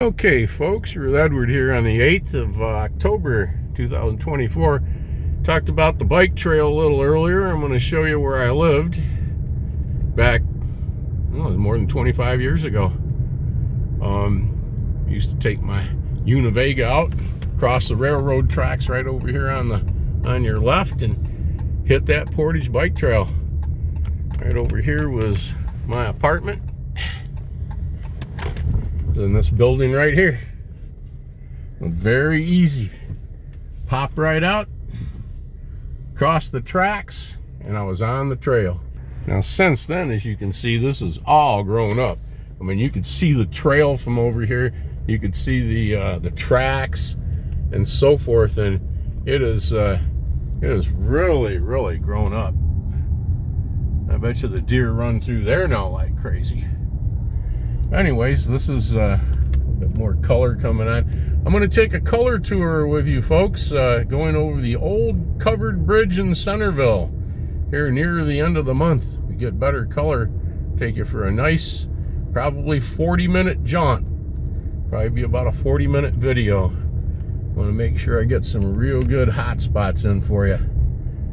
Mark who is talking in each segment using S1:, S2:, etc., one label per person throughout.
S1: Okay, folks, we're with Edward here on the 8th of October 2024. Talked about the bike trail a little earlier. I'm going to show you where I lived back more than 25 years ago. Used to take my Univega out, cross the railroad tracks right over here on your left, and hit that Portage bike trail. Right over here was my apartment. In this building right here. Very easy. Pop right out, cross the tracks, and I was on the trail. Now since then, as you can see, this is all grown up. I mean, you could see the trail from over here. You could see the tracks and so forth, and it is really grown up. I bet you the deer run through there now like crazy. Anyways, this is a bit more color coming on. I'm going to take a color tour with you folks, going over the old covered bridge in Centerville here near the end of the month. We get better color, take you for a nice, probably 40-minute jaunt. Probably be about a 40-minute video. Want to make sure I get some real good hot spots in for you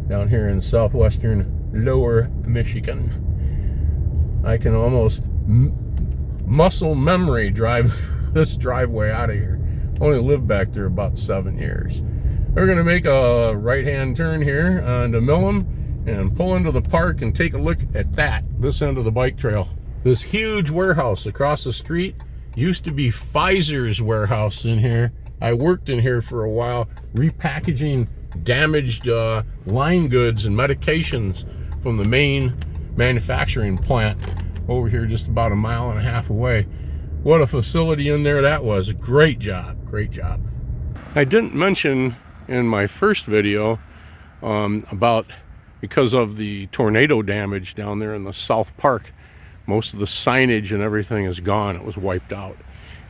S1: down here in southwestern Lower Michigan. I can almost muscle memory drive this driveway out of here. Only lived back there about 7 years. We're going to make a right-hand turn here onto Millam and pull into the park and take a look at this end of the bike trail. This huge warehouse across the street used to be Pfizer's warehouse in here. I worked in here for a while, repackaging damaged line goods and medications from the main manufacturing plant over here just about a mile and a half away. What a facility in there that was. A great job. I didn't mention in my first video about, because of the tornado damage down there in the South Park, most of the signage and everything is gone. It was wiped out.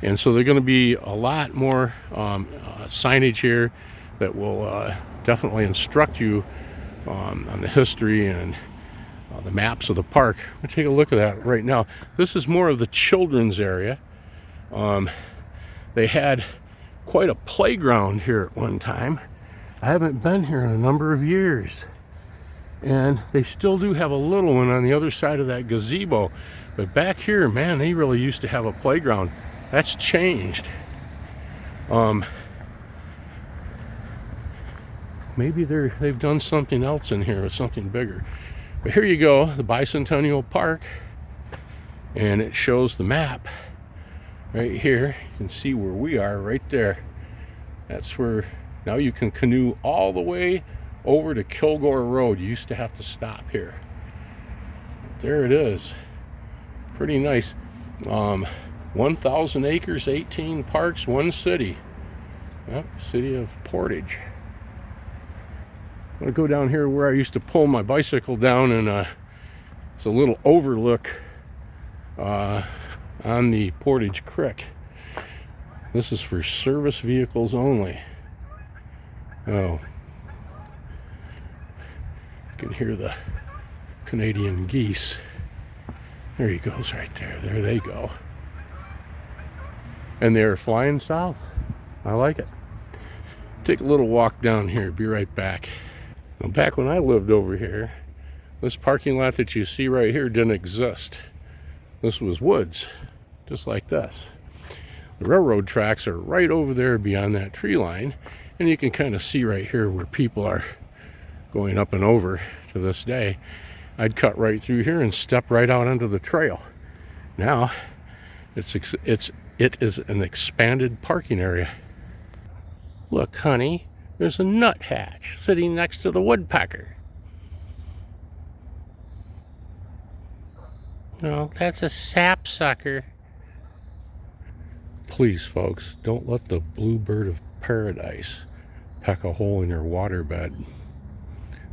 S1: And so there's going to be a lot more signage here that will definitely instruct you on the history and the maps of the park. We'll take a look at that right now. This is more of the children's area. They had quite a playground here at one time. I haven't been here in a number of years. And they still do have a little one on the other side of that gazebo. But back here, man, they really used to have a playground. That's changed. Maybe they've done something else in here, or something bigger. But here you go, the Bicentennial Park, and it shows the map right here. You can see where we are right there. That's where now you can canoe all the way over to Kilgore Road. You used to have to stop here. There it is. Pretty nice. 1,000 acres, 18 parks, one city. Yep, city of Portage. I'm going to go down here where I used to pull my bicycle down, and it's a little overlook on the Portage Creek. This is for service vehicles only. Oh, you can hear the Canadian geese. There he goes right there. There they go. And they're flying south. I like it. Take a little walk down here. Be right back. Now, back when I lived over here, this parking lot that you see right here didn't exist. This was woods, just like this. The railroad tracks are right over there beyond that tree line, and you can kind of see right here where people are going up and over to this day. I'd cut right through here and step right out onto the trail. Now, it is an expanded parking area. Look, honey. There's a nuthatch sitting next to the woodpecker. No, that's a sapsucker. Please, folks, don't let the bluebird of paradise peck a hole in your waterbed.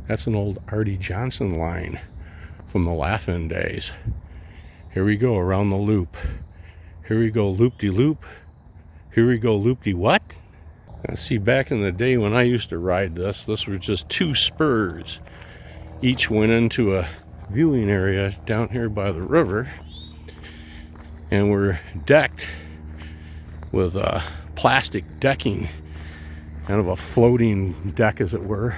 S1: That's an old Artie Johnson line from the Laugh-In days. Here we go around the loop. Here we go loop-de-loop. Here we go loop-de-what? Now, see, back in the day when I used to ride this was just two spurs. Each went into a viewing area down here by the river, and were decked with plastic decking, kind of a floating deck as it were,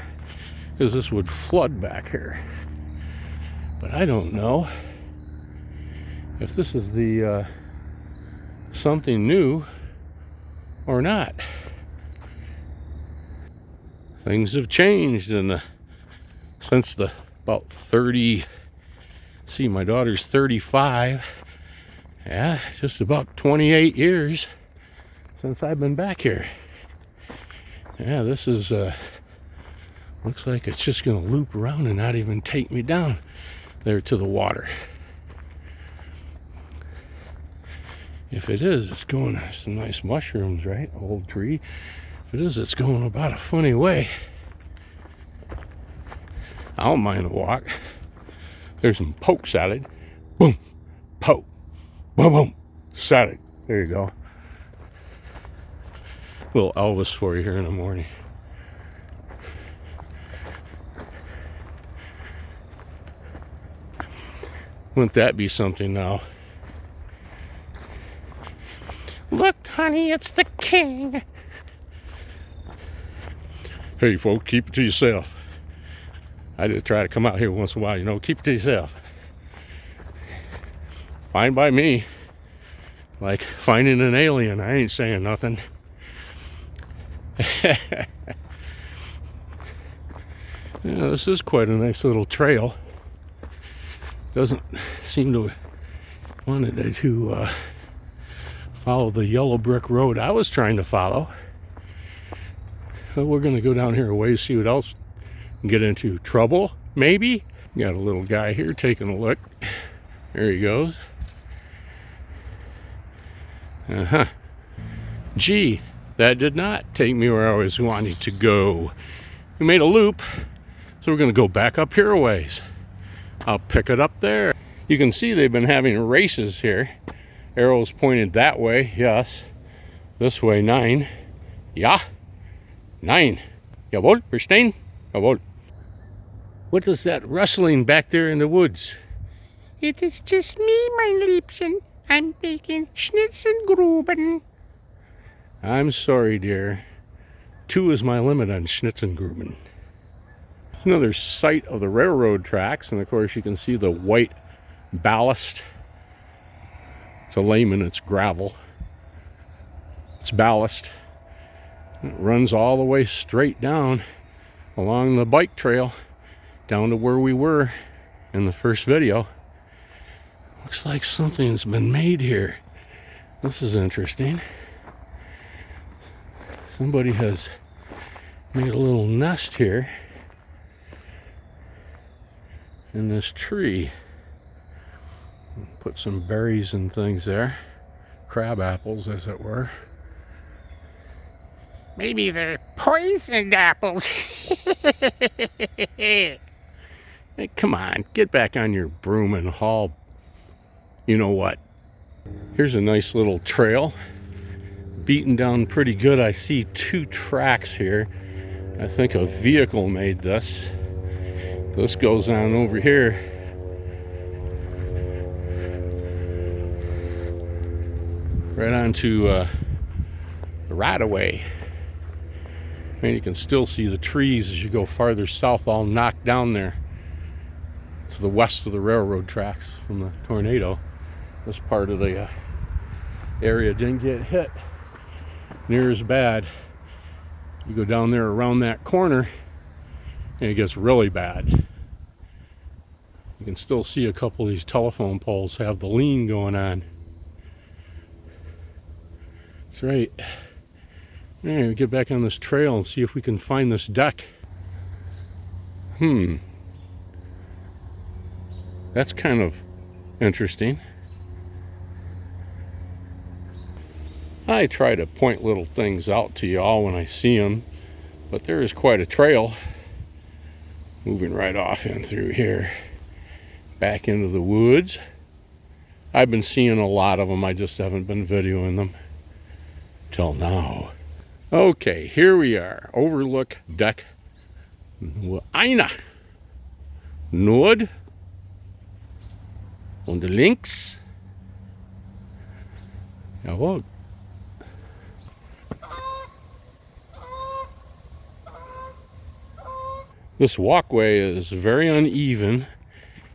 S1: because this would flood back here. But I don't know if this is the something new or not. Things have changed since about 30. See, my daughter's 35. Yeah, just about 28 years since I've been back here. Yeah, this is looks like it's just gonna loop around and not even take me down there to the water. If it is, it's going some nice mushrooms, right? Old tree. If it is, it's going about a funny way. I don't mind the walk. There's some poke salad. Boom, poke, boom, boom, salad. There you go. Little Elvis for you here in the morning. Wouldn't that be something now? Look, honey, it's the king. Hey, folks, keep it to yourself. I just try to come out here once in a while, you know, keep it to yourself. Fine by me. Like finding an alien, I ain't saying nothing. Yeah, this is quite a nice little trail. Doesn't seem to want to follow the yellow brick road I was trying to follow. But we're going to go down here a ways, see what else, and get into trouble, maybe. Got a little guy here taking a look. There he goes. Gee, that did not take me where I was wanting to go. We made a loop, so we're going to go back up here a ways. I'll pick it up there. You can see they've been having races here. Arrows pointed that way, yes. This way, 9. Ja, 9. Jawohl, verstehen? Jawohl. What is that rustling back there in the woods? It is just me, mein Liebchen. I'm making Schnitzengruben. I'm sorry, dear. 2 is my limit on Schnitzengruben. Another site of the railroad tracks, and of course you can see the white ballast. To layman, it's gravel. It's ballast. It runs all the way straight down along the bike trail down to where we were in the first video. Looks like something's been made here. This is interesting. Somebody has made a little nest here in this tree. Put some berries and things there. Crab apples, as it were. Maybe they're poisoned apples. Hey, come on, get back on your broom and haul. You know what? Here's a nice little trail. Beaten down pretty good. I see 2 tracks here. I think a vehicle made this. This goes on over here. Right onto the right-of-way. And you can still see the trees as you go farther south, all knocked down there to the west of the railroad tracks from the tornado. This part of the area didn't get hit near as bad. You go down there around that corner and it gets really bad. You can still see a couple of these telephone poles have the lean going on. That's right. Alright, we get back on this trail and see if we can find this deck. That's kind of interesting. I try to point little things out to y'all when I see them, but there is quite a trail moving right off in through here, back into the woods. I've been seeing a lot of them, I just haven't been videoing them till now. Okay, here we are, overlook deck Eine, Nord und links. Jawohl. This walkway is very uneven.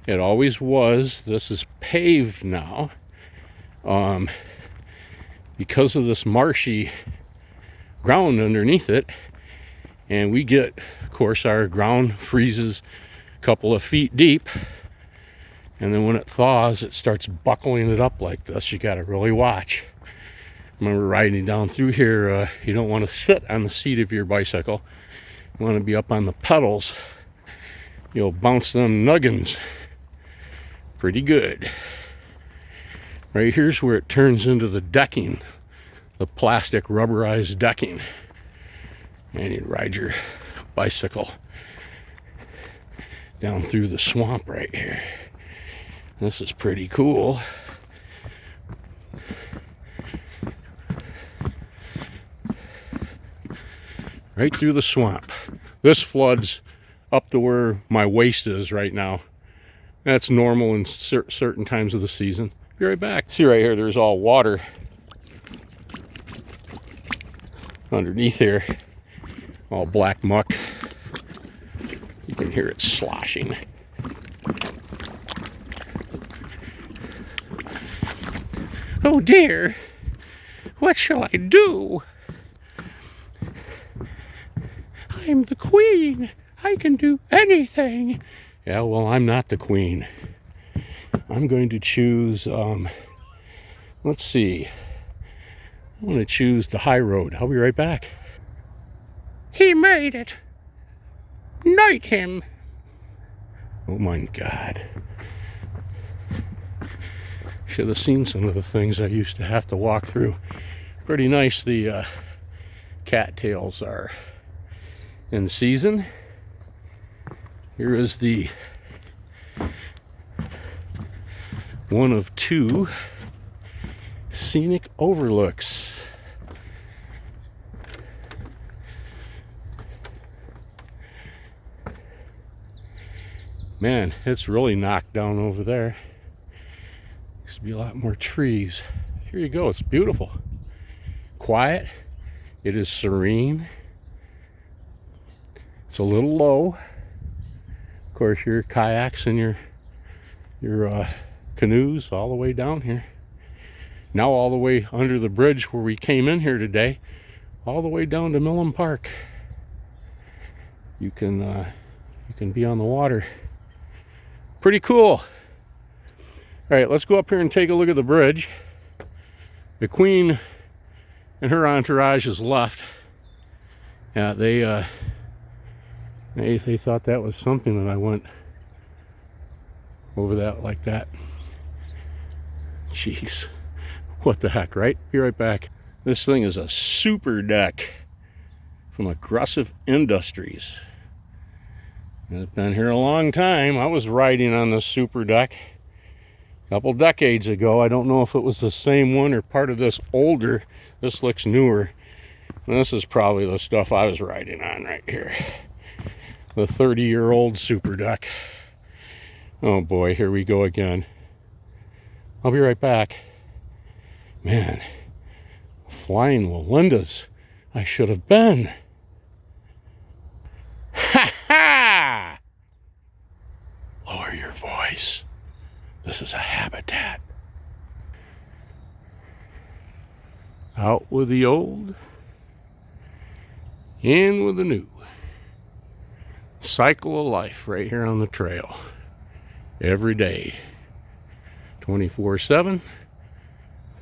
S1: It always was. This is paved now. Because of this marshy ground underneath it. And we get, of course, our ground freezes a couple of feet deep. And then when it thaws, it starts buckling it up like this. You got to really watch. I remember riding down through here, you don't want to sit on the seat of your bicycle. You want to be up on the pedals. You'll bounce them nuggins pretty good. Right here's where it turns into the decking, the plastic rubberized decking. And you ride your bicycle down through the swamp right here. This is pretty cool. Right through the swamp. This floods up to where my waist is right now. That's normal in certain times of the season. Be right back. See right here, there's all water underneath here. All black muck. You can hear it sloshing. Oh dear, what shall I do? I'm the queen. I can do anything. Yeah, well, I'm not the queen. I'm going to choose, let's see. I'm going to choose the high road. I'll be right back. He made it. Knight him. Oh my God. Should have seen some of the things I used to have to walk through. Pretty nice the cattails are in season. Here is the one of two scenic overlooks. Man, it's really knocked down over there. Used to be a lot more trees. Here you go, it's beautiful. Quiet, it is serene. It's a little low. Of course, your kayaks and your canoes all the way down here. Now all the way under the bridge where we came in here today, all the way down to Millen Park. You can be on the water. Pretty cool. All right, let's go up here and take a look at the bridge. The Queen and her entourage is left. Yeah, they thought that was something that I went over that like that. Jeez, what the heck, right? Be right back. This thing is a super deck from Aggressive Industries. It's been here a long time. I was riding on this super deck a couple decades ago. I don't know if it was the same one or part of this older. This looks newer. And this is probably the stuff I was riding on right here. The 30-year-old super deck. Oh boy, here we go again. I'll be right back. Man, flying Walindas. I should have been. Ha ha! Lower your voice. This is a habitat. Out with the old, in with the new. Cycle of life right here on the trail. Every day. 24/7,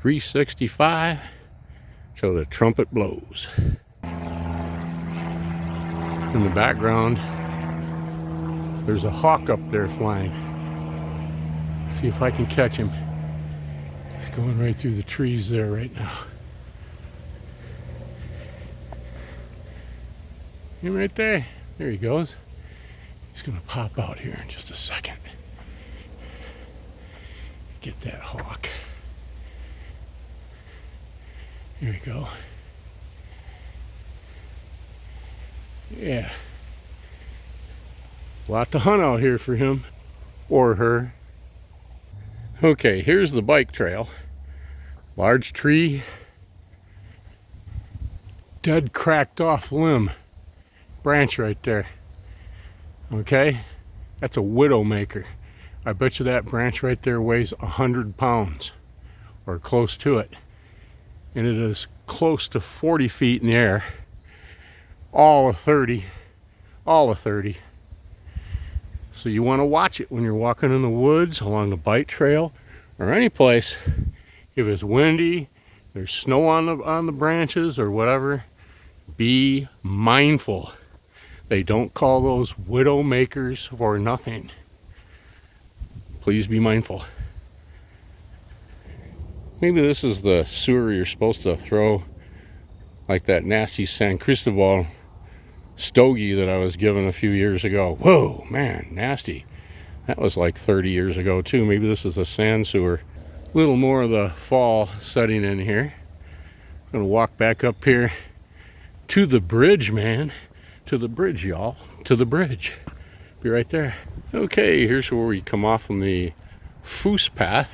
S1: 365, till the trumpet blows. In the background, there's a hawk up there flying. Let's see if I can catch him. He's going right through the trees there right now. Him right there. There he goes. He's gonna pop out here in just a second. Get that hawk. Here we go. Yeah. A lot to hunt out here for him or her. Okay, here's the bike trail. Large tree. Dead cracked off limb. Branch right there. Okay, that's a widowmaker. I bet you that branch right there weighs 100 pounds or close to it. And it is close to 40 feet in the air. All of 30. All of 30. So you want to watch it when you're walking in the woods, along the bike trail, or any place. If it's windy, there's snow on the branches or whatever, be mindful. They don't call those widowmakers for nothing. Please be mindful. Maybe this is the sewer you're supposed to throw, like that nasty San Cristobal stogie that I was given a few years ago. Whoa, man, nasty. That was like 30 years ago too. Maybe this is the sand sewer. A little more of the fall setting in here. I'm gonna walk back up here to the bridge, man. To the bridge, y'all. To the bridge. Be right there. Okay, here's where we come off on the Foos path.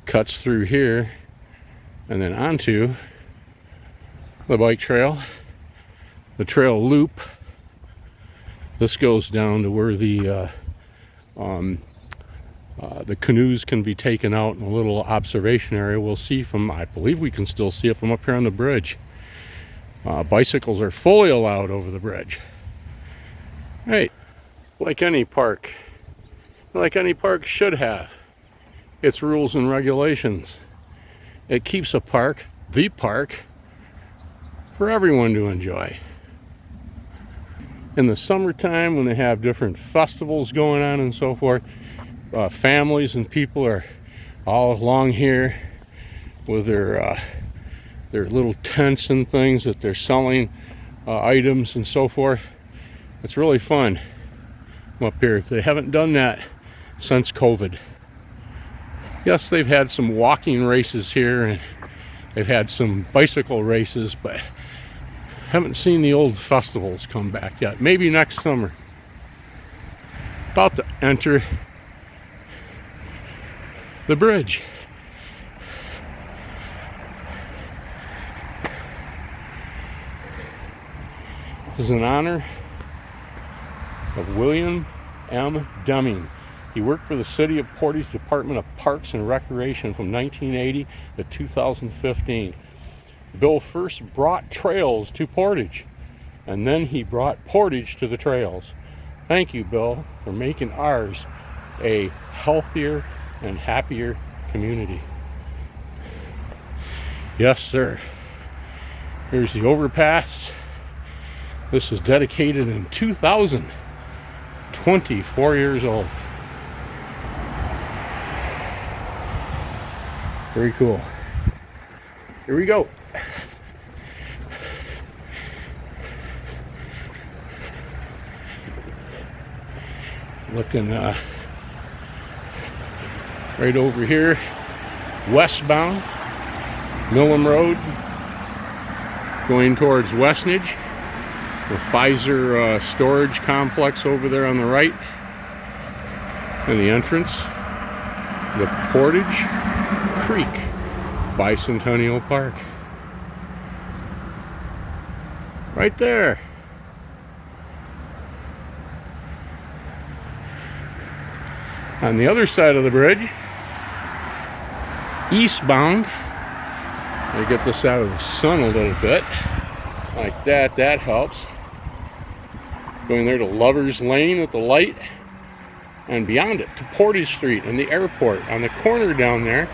S1: Cuts through here and then onto the bike trail. The trail loop. This goes down to where the canoes can be taken out in a little observation area. We'll see from, I believe we can still see it from up here on the bridge. Bicycles are fully allowed over the bridge. Right, like any park should have its rules and regulations. It keeps a park, the park, for everyone to enjoy. In the summertime, when they have different festivals going on and so forth, families and people are all along here with their little tents and things that they're selling items and so forth. It's really fun up here. They haven't done that since COVID. Yes, they've had some walking races here and they've had some bicycle races, but haven't seen the old festivals come back yet. Maybe next summer. About to enter the bridge. This is in honor of William M. Deming. He worked for the City of Portage Department of Parks and Recreation from 1980 to 2015. Bill first brought trails to Portage, and then he brought Portage to the trails. Thank you, Bill, for making ours a healthier and happier community. Yes, sir. Here's the overpass. This was dedicated in 2000. 24 years old. Very cool. Here we go. Looking right over here, westbound, Millam Road, going towards Westnedge. The Pfizer storage complex over there on the right, and the entrance, the Portage Creek Bicentennial Park. Right there. On the other side of the bridge, eastbound, they get this out of the sun a little bit, like that, that helps. Going there to Lover's Lane at the light, and beyond it to Portage Street and the airport. On the corner down there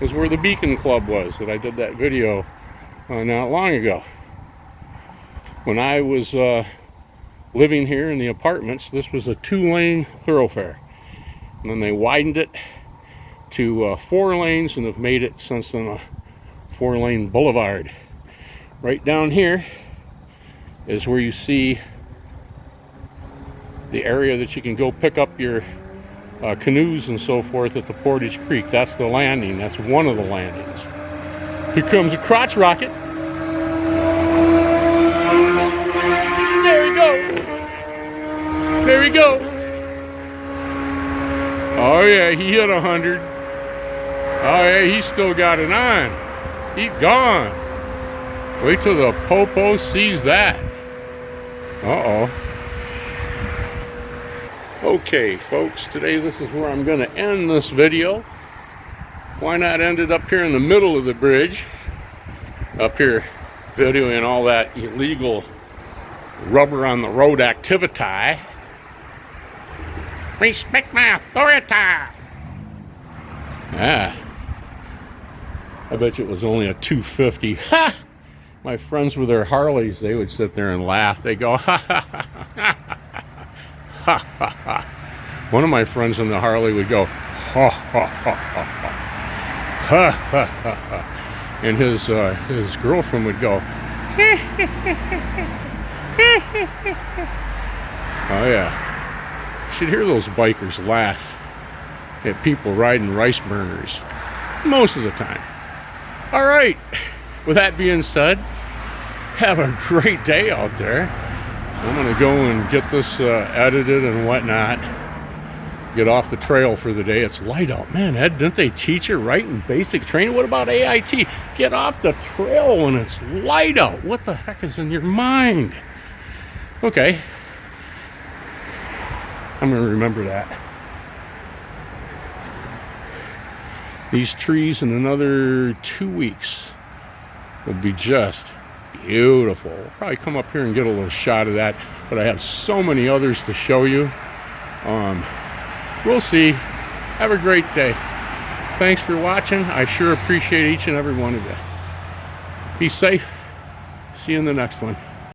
S1: is where the Beacon Club was that I did that video not long ago. When I was living here in the apartments, this was a 2-lane thoroughfare. And then they widened it to 4 lanes and have made it since then a 4-lane boulevard. Right down here is where you see the area that you can go pick up your canoes and so forth at the Portage Creek. That's the landing. That's one of the landings. Here comes a crotch rocket. There we go. There we go. Oh yeah, he hit 100. Oh yeah, he's still got it on. He's gone. Wait till the popo sees that. Uh-oh. Okay, folks, today this is where I'm going to end this video. Why not end it up here in the middle of the bridge? Up here videoing all that illegal rubber on the road activity. Respect my authority. Ah, I bet you it was only a 250. Ha! My friends with their Harleys, they would sit there and laugh. They go, ha ha ha ha ha ha ha. One of my friends on the Harley would go, ha ha ha ha ha ha ha ha, and his girlfriend would go, oh yeah. You should hear those bikers laugh at people riding rice burners most of the time. All right, with that being said, have a great day out there. I'm gonna go and get this edited and whatnot, get off the trail for the day. It's light out. Man, Ed, didn't they teach you right in basic training? What about AIT? Get off the trail when it's light out. What the heck is in your mind? Okay, I'm gonna remember that. These trees in another 2 weeks will be just beautiful. We'll probably come up here and get a little shot of that, but I have so many others to show you. We'll see. Have a great day. Thanks for watching. I sure appreciate each and every one of you. Be safe. See you in the next one.